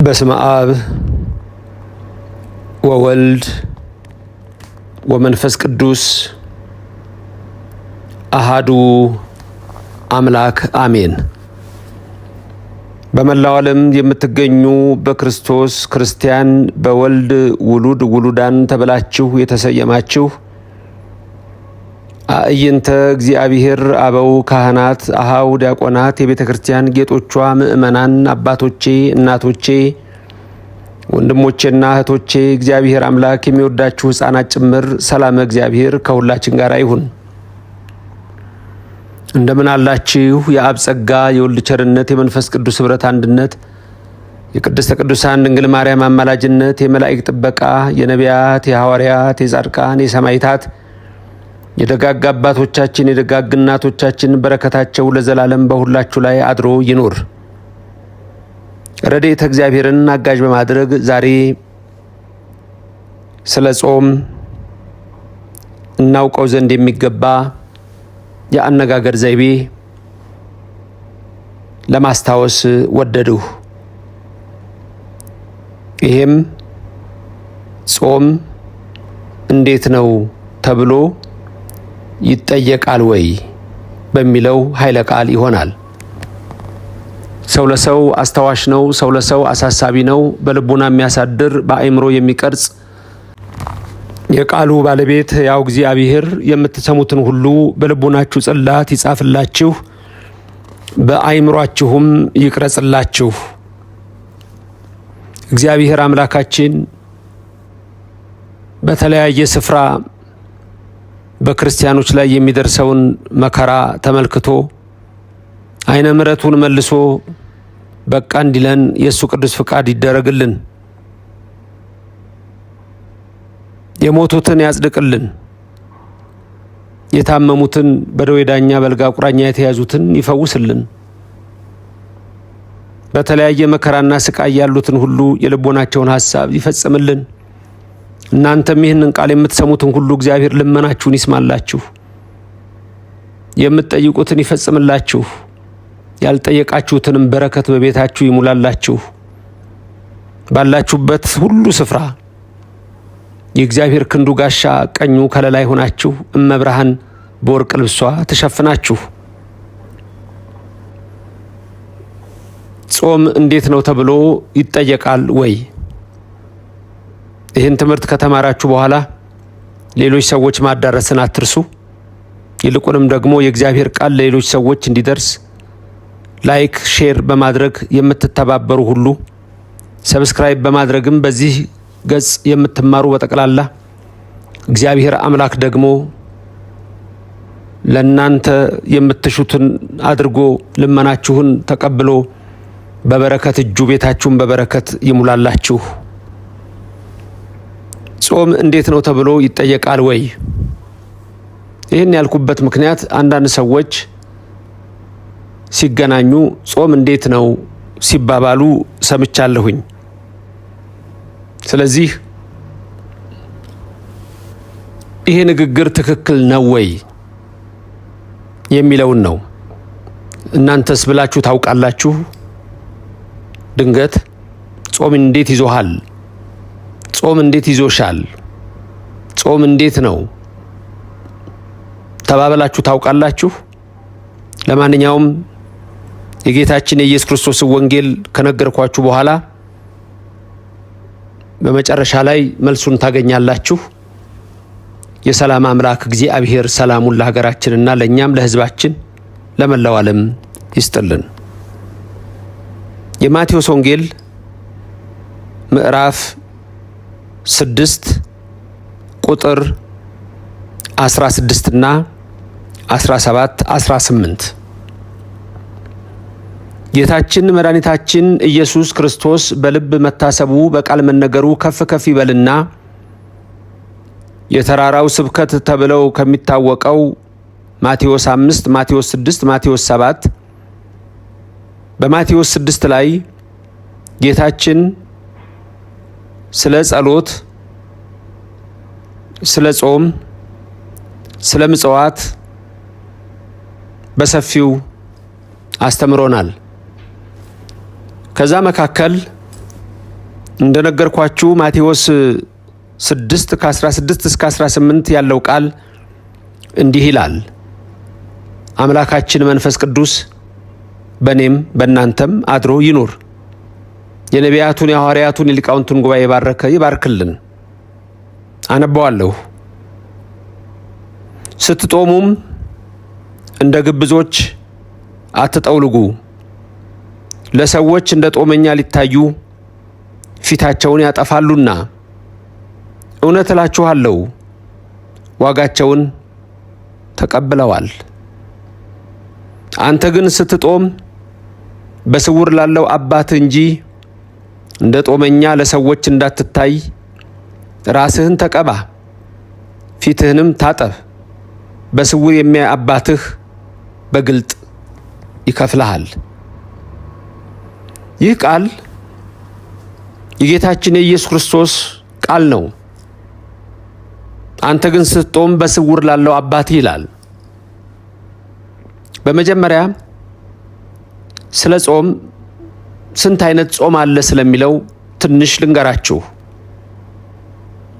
በስመ አብ ወወልድ ወመንፈስ ቅዱስ አሃዱ አምላክ አሜን። በመላው ዓለም የምትገኙ በክርስቶስ ክርስቲያን በወልድ ውሉድ ውሉዳን ተብላችሁ የተሰየማችሁ አእይንተ እግዚአብሔር አበው ካህናት አሃው ዲያቆናት የቤተ ክርስቲያን ጌጦቿ ምእመናን አባቶቼ እናቶቼ ወንድሞቼና እህቶቼ እግዚአብሔር አምላክ የሚወዳችሁ ሕፃናት ጭምር ሰላም እግዚአብሔር ከሁላችን ጋር ይሁን። እንደምን አላችሁ? የአብ ጸጋ የወልድ ቸርነት የመንፈስ ቅዱስ ኅብረት አንድነት የቅድስተ ቅዱሳን ድንግል ማርያም አማላጅነት የመላእክት ጥበቃ የነቢያት የሐዋርያት የጻድቃን የሰማዕታት የደጋግ አባቶቻችን የደጋግ እናቶቻችን በረከታቸው ለዘላለም በሁላችሁ ላይ አድሮ ይኑር። ረድኤተ እግዚአብሔርን አጋዥ በማድረግ ዛሬ ስለ ጾም እናውቀው ዘንድ የሚገባ የአነጋገር ዘይቤ ለማስታወስ ወደድሁ። ይሄም ጾም እንዴት ነው ተብሎ ይጠየቃል ወይ በሚለው ኃይለ ቃል ይሆናል። ሰው ለሰው አስታዋሽ ነው። ሰው ለሰው አሳሳቢ ነው። በልቡና የሚያሳድር በአእምሮ የሚቀርጽ የቃሉ ባለቤት ያው እግዚአብሔር የምትሰሙትን ሁሉ በልቡናችሁ ጽላት ይጻፍላችሁ፣ በአእምሯችሁም ይቅረጽላችሁ። እግዚአብሔር አምላካችን በተለያየ ስፍራ በክርስቲያኖች ላይ የሚደርሰውን መከራ ተመልክቶ አይነ ምሕረቱን መልሶ በቃ እንዲለን የእሱ ቅዱስ ፍቃድ ይደረግልን። የሞቱትን ያጽድቅልን። የታመሙትን በደዌ ዳኛ በአልጋ ቁራኛ የተያዙትን ይፈውስልን። በተለያየ መከራና ስቃይ ያሉትን ሁሉ የልቦናቸውን ሐሳብ ይፈጽምልን። እናንተም ይህንን ቃል የምትሰሙትን ሁሉ እግዚአብሔር ልመናችሁን ይስማላችሁ፣ የምትጠይቁትን ይፈጽምላችሁ፣ ያልጠየቃችሁትንም በረከት በቤታችሁ ይሙላላችሁ። ባላችሁበት ሁሉ ስፍራ የእግዚአብሔር ክንዱ ጋሻ ቀኙ ከለላ ይሆናችሁ። እመብርሃን በወርቅ ልብሷ ተሸፍናችሁ። ጾም እንዴት ነው ተብሎ ይጠየቃል ወይ? ይህን ትምህርት ከተማራችሁ በኋላ ሌሎች ሰዎች ማዳረስን አትርሱ። ይልቁንም ደግሞ የእግዚአብሔር ቃል ለሌሎች ሰዎች እንዲደርስ ላይክ፣ ሼር በማድረግ የምትተባበሩ ሁሉ ሰብስክራይብ በማድረግም በዚህ ገጽ የምትማሩ በጠቅላላ እግዚአብሔር አምላክ ደግሞ ለእናንተ የምትሹትን አድርጎ ልመናችሁን ተቀብሎ በበረከት እጁ ቤታችሁን በበረከት ይሙላላችሁ። ጾም እንዴት ነው ተብሎ ይጠየቃል ወይ? ይህን ያልኩበት ምክንያት አንዳንድ ሰዎች ሲገናኙ ጾም እንዴት ነው ሲባባሉ ሰምቻለሁኝ። ስለዚህ ይሄ ንግግር ትክክል ነው ወይ የሚለውን ነው። እናንተስ ብላችሁ ታውቃላችሁ? ድንገት ጾም እንዴት ይዞሃል? ጾም እንዴት ይዞሻል? ጾም እንዴት ነው ተባብላችሁ ታውቃላችሁ? ለማንኛውም የጌታችን የኢየሱስ ክርስቶስን ወንጌል ከነገርኳችሁ በኋላ በመጨረሻ ላይ መልሱን ታገኛላችሁ። የሰላም አምላክ እግዚአብሔር ሰላሙን ለሀገራችንና ለእኛም ለሕዝባችን ለመላው ዓለም ይስጥልን። የማቴዎስ ወንጌል ምዕራፍ 6 ቁጥር 16 እና 17 18 ጌታችን መድኃኒታችን ኢየሱስ ክርስቶስ በልብ መታሰቡ በቃል መነገሩ ከፍ ከፍ ይበልና የተራራው ስብከት ተብለው ከሚታወቀው ማቴዎስ 5፣ ማቴዎስ 6፣ ማቴዎስ 7 በማቴዎስ 6 ላይ ጌታችን ስለ ጸሎት፣ ስለ ጾም፣ ስለ ምጽዋት በሰፊው አስተምሮናል። ከዛ መካከል እንደነገርኳችሁ ማቴዎስ 6 ከ16 እስከ 18 ያለው ቃል እንዲህ ይላል። አምላካችን መንፈስ ቅዱስ በእኔም በእናንተም አድሮ ይኑር። የነቢያቱን የሐዋርያቱን የሊቃውንቱን ጉባኤ የባረከ ይባርክልን። አነባዋለሁ። ስትጦሙም እንደ ግብዞች አትጠውልጉ፣ ለሰዎች እንደ ጦመኛ ሊታዩ ፊታቸውን ያጠፋሉና፣ እውነት እላችኋለሁ ዋጋቸውን ተቀብለዋል። አንተ ግን ስትጦም በስውር ላለው አባትህ እንጂ እንደ ጦመኛ ለሰዎች እንዳትታይ ራስህን ተቀባ፣ ፊትህንም ታጠብ። በስውር የሚያይ አባትህ በግልጥ ይከፍልሃል። ይህ ቃል የጌታችን የኢየሱስ ክርስቶስ ቃል ነው። አንተ ግን ስትጦም በስውር ላለው አባትህ ይላል። በመጀመሪያ ስለ ጾም ስንት አይነት ጾም አለ ስለሚለው ትንሽ ልንገራችሁ።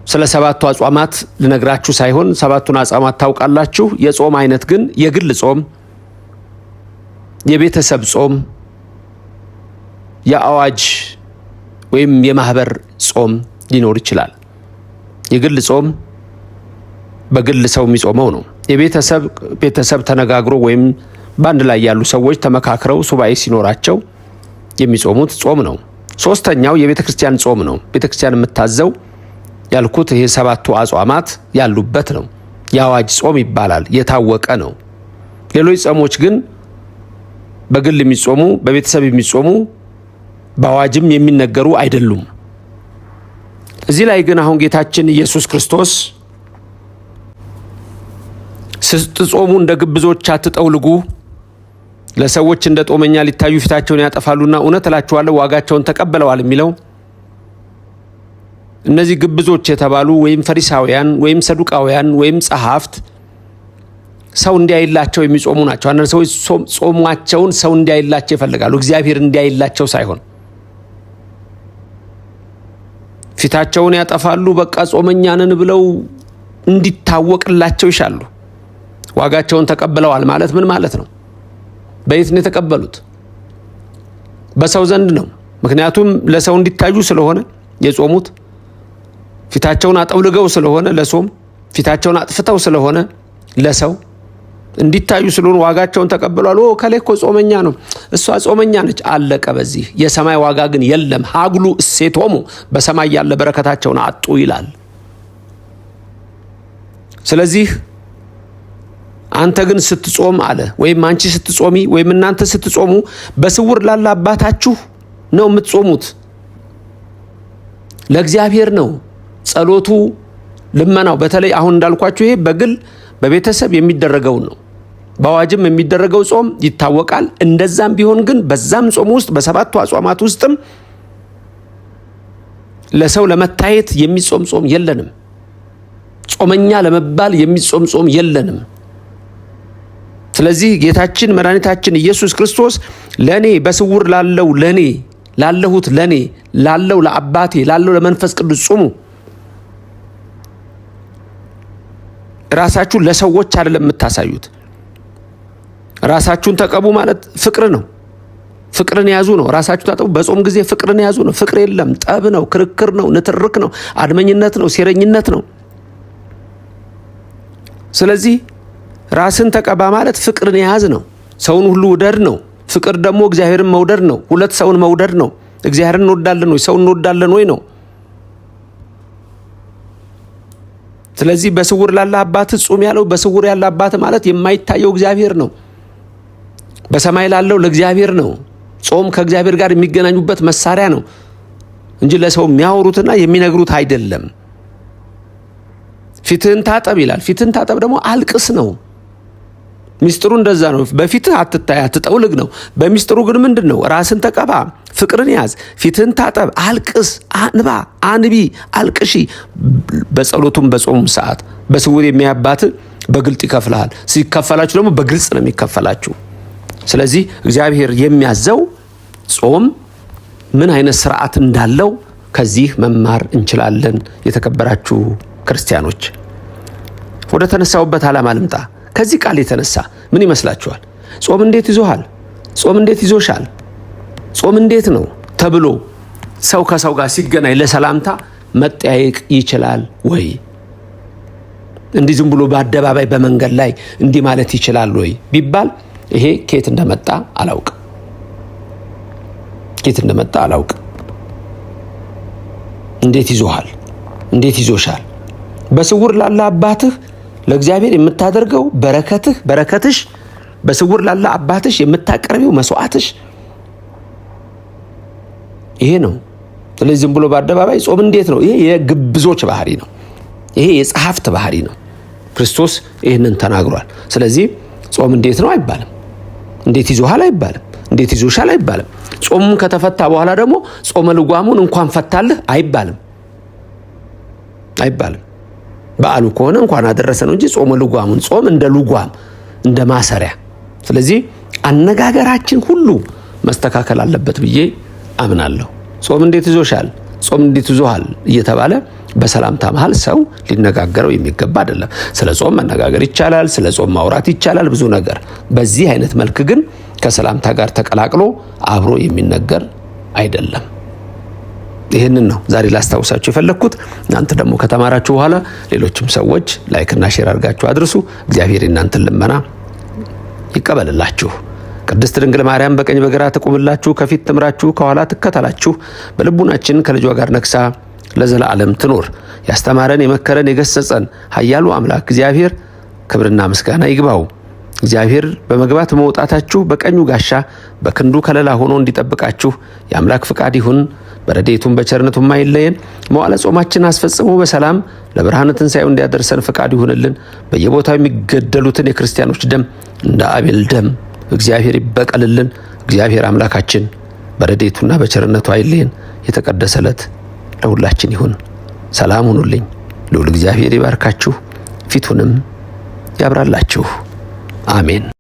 ስለ 7ቱ አጽዋማት ልነግራችሁ ሳይሆን 7ቱን አጽዋማት ታውቃላችሁ። የጾም አይነት ግን የግል ጾም፣ የቤተሰብ ጾም፣ የአዋጅ ወይም የማህበር ጾም ሊኖር ይችላል። የግል ጾም በግል ሰው የሚጾመው ነው። ቤተሰብ ተነጋግሮ ወይም በአንድ ላይ ያሉ ሰዎች ተመካክረው ሱባኤ ሲኖራቸው የሚጾሙት ጾም ነው። ሶስተኛው የቤተ ክርስቲያን ጾም ነው። ቤተ ክርስቲያን የምታዘው ያልኩት ይሄ 7ቱ አጽዋማት ያሉበት ነው። የአዋጅ ጾም ይባላል። የታወቀ ነው። ሌሎች ጾሞች ግን በግል የሚጾሙ፣ በቤተሰብ የሚጾሙ፣ በአዋጅም የሚነገሩ አይደሉም። እዚህ ላይ ግን አሁን ጌታችን ኢየሱስ ክርስቶስ ስትጾሙ እንደ ግብዞች አትጠውልጉ፣ ለሰዎች እንደ ጦመኛ ሊታዩ ፊታቸውን ያጠፋሉና እውነት እላችኋለሁ ዋጋቸውን ተቀብለዋል የሚለው እነዚህ ግብዞች የተባሉ ወይም ፈሪሳውያን ወይም ሰዱቃውያን ወይም ጸሐፍት ሰው እንዲያይላቸው የሚጾሙ ናቸው። አንዳንድ ሰዎች ጾማቸውን ሰው እንዲያይላቸው ይፈልጋሉ፣ እግዚአብሔር እንዲያይላቸው ሳይሆን ፊታቸውን ያጠፋሉ። በቃ ጾመኛ ነን ብለው እንዲታወቅላቸው ይሻሉ። ዋጋቸውን ተቀብለዋል ማለት ምን ማለት ነው? በየት ነው የተቀበሉት? በሰው ዘንድ ነው። ምክንያቱም ለሰው እንዲታዩ ስለሆነ የጾሙት፣ ፊታቸውን አጠውልገው ስለሆነ ለጾም፣ ፊታቸውን አጥፍተው ስለሆነ ለሰው እንዲታዩ ስለሆነ ዋጋቸውን ተቀብለዋል። ከሌ እኮ ጾመኛ ነው፣ እሷ ጾመኛ ነች፣ አለቀ። በዚህ የሰማይ ዋጋ ግን የለም። ሀግሉ እሴቶሙ፣ በሰማይ ያለ በረከታቸውን አጡ ይላል። ስለዚህ አንተ ግን ስትጾም አለ፣ ወይም አንቺ ስትጾሚ፣ ወይም እናንተ ስትጾሙ በስውር ላለ አባታችሁ ነው የምትጾሙት። ለእግዚአብሔር ነው ጸሎቱ፣ ልመናው። በተለይ አሁን እንዳልኳችሁ ይሄ በግል በቤተሰብ የሚደረገውን ነው። በአዋጅም የሚደረገው ጾም ይታወቃል። እንደዛም ቢሆን ግን በዛም ጾም ውስጥ በ7ቱ አጽዋማት ውስጥም ለሰው ለመታየት የሚጾም ጾም የለንም። ጾመኛ ለመባል የሚጾም ጾም የለንም። ስለዚህ ጌታችን መድኃኒታችን ኢየሱስ ክርስቶስ ለኔ በስውር ላለው ለኔ ላለሁት ለኔ ላለው ለአባቴ ላለው ለመንፈስ ቅዱስ ጾሙ። ራሳችሁን ለሰዎች አይደለም የምታሳዩት። ራሳችሁን ተቀቡ ማለት ፍቅር ነው። ፍቅርን ያዙ ነው። ራሳችሁን ታጠቡ። በጾም ጊዜ ፍቅርን ያዙ ነው። ፍቅር የለም፣ ጠብ ነው፣ ክርክር ነው፣ ንትርክ ነው፣ አድመኝነት ነው፣ ሴረኝነት ነው። ስለዚህ ራስን ተቀባ ማለት ፍቅርን የያዝ ነው። ሰውን ሁሉ ውደድ ነው። ፍቅር ደግሞ እግዚአብሔርን መውደድ ነው። ሁለት ሰውን መውደድ ነው። እግዚአብሔርን እንወዳለን ወይ ሰውን እንወዳለን ወይ ነው። ስለዚህ በስውር ላለ አባት ጾም ያለው በስውር ያለ አባት ማለት የማይታየው እግዚአብሔር ነው። በሰማይ ላለው ለእግዚአብሔር ነው። ጾም ከእግዚአብሔር ጋር የሚገናኙበት መሳሪያ ነው እንጂ ለሰው የሚያወሩትና የሚነግሩት አይደለም። ፊትህን ታጠብ ይላል። ፊትህን ታጠብ ደግሞ አልቅስ ነው። ሚስጥሩ እንደዛ ነው። በፊትህ አትታይ አትጠውልግ ነው። በሚስጥሩ ግን ምንድነው? ራስን ተቀባ፣ ፍቅርን ያዝ፣ ፊትህን ታጠብ፣ አልቅስ፣ አንባ፣ አንቢ፣ አልቅሺ። በጸሎቱም በጾሙም ሰዓት በስውር የሚያባት በግልጥ ይከፍልሃል። ሲከፈላችሁ ደግሞ በግልጽ ነው የሚከፈላችሁ። ስለዚህ እግዚአብሔር የሚያዘው ጾም ምን አይነት ስርዓት እንዳለው ከዚህ መማር እንችላለን። የተከበራችሁ ክርስቲያኖች ወደ ተነሳውበት ዓላማ ልምጣ። ከዚህ ቃል የተነሳ ምን ይመስላችኋል? ጾም እንዴት ይዞሃል? ጾም እንዴት ይዞሻል? ጾም እንዴት ነው ተብሎ ሰው ከሰው ጋር ሲገናኝ ለሰላምታ መጠያየቅ ይችላል ወይ? እንዲህ ዝም ብሎ በአደባባይ በመንገድ ላይ እንዲህ ማለት ይችላል ወይ ቢባል ይሄ ከየት እንደመጣ አላውቅም። እንዴት ይዞሃል? እንዴት ይዞሻል? በስውር ላለ አባትህ ለእግዚአብሔር የምታደርገው በረከትሽ በስውር ላለ አባትሽ የምታቀርቢው መስዋዕትሽ ይሄ ነው። ስለዚህ ዝም ብሎ በአደባባይ ጾም እንዴት ነው? ይሄ የግብዞች ባህሪ ነው። ይሄ የጸሐፍት ባህሪ ነው። ክርስቶስ ይህንን ተናግሯል። ስለዚህ ጾም እንዴት ነው አይባልም። እንዴት ይዞሃል አይባልም። እንዴት ይዞሻል አይባልም። ጾሙን ከተፈታ በኋላ ደግሞ ጾመ ልጓሙን እንኳን ፈታልህ አይባልም። በዓሉ ከሆነ እንኳን አደረሰ ነው እንጂ ጾመ ልጓሙን ጾም እንደ ልጓም እንደ ማሰሪያ። ስለዚህ አነጋገራችን ሁሉ መስተካከል አለበት ብዬ አምናለሁ። ጾም እንዴት ይዞሻል፣ ጾም እንዴት ይዞሃል እየተባለ በሰላምታ መሃል ሰው ሊነጋገረው የሚገባ አይደለም። ስለ ጾም መነጋገር ይቻላል፣ ስለ ጾም ማውራት ይቻላል፣ ብዙ ነገር። በዚህ አይነት መልክ ግን ከሰላምታ ጋር ተቀላቅሎ አብሮ የሚነገር አይደለም። ይህንን ነው ዛሬ ላስታውሳችሁ የፈለኩት። እናንተ ደግሞ ከተማራችሁ በኋላ ሌሎችም ሰዎች ላይክና ሼር አድርጋችሁ አድርሱ። እግዚአብሔር እናንተን ልመና ይቀበልላችሁ። ቅድስት ድንግል ማርያም በቀኝ በግራ ትቁምላችሁ፣ ከፊት ትምራችሁ፣ ከኋላ ትከተላችሁ። በልቡናችን ከልጇ ጋር ነግሳ ለዘላለም ትኖር። ያስተማረን የመከረን የገሰጸን ኃያሉ አምላክ እግዚአብሔር ክብርና ምስጋና ይግባው። እግዚአብሔር በመግባት በመውጣታችሁ በቀኙ ጋሻ በክንዱ ከለላ ሆኖ እንዲጠብቃችሁ የአምላክ ፍቃድ ይሁን። በረድኤቱም በቸርነቱም አይለየን። መዋዕለ ጾማችን አስፈጽሞ በሰላም ለብርሃነ ትንሣኤው እንዲያደርሰን ፍቃድ ይሁንልን። በየቦታው የሚገደሉትን የክርስቲያኖች ደም እንደ አቤል ደም እግዚአብሔር ይበቀልልን። እግዚአብሔር አምላካችን በረድኤቱና በቸርነቱ አይለየን። የተቀደሰ ዕለት ለሁላችን ይሁን። ሰላም ሁኑልኝ። ልዑል እግዚአብሔር ይባርካችሁ፣ ፊቱንም ያብራላችሁ። አሜን።